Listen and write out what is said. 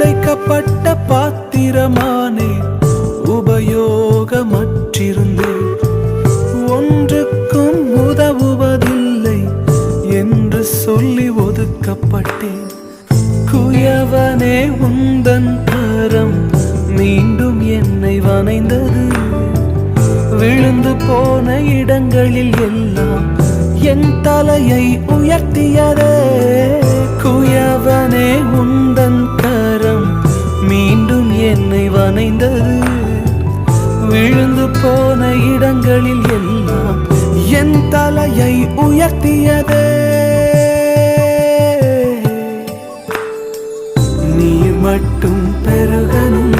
உடைக்கப்பட்ட பாத்திரமானே உபயோகமற்றிருந்தேன் ஒன்றுக்கும் உதவுவதில்லை என்று சொல்லி ஒதுக்கப்பட்டேன் குயவனே உந்தன் கரம் மீண்டும் என்னை வனைந்தது விழுந்து போன இடங்களில் எல்லாம் என் தலையை உயர்த்தியதே குயவனே உந்தன் கரம் மீண்டும் என்னை வனைந்தது விழுந்து போன இடங்களில் எல்லாம் என் தலையை உயர்த்தியதே நீர் மட்டும் பெருகணும்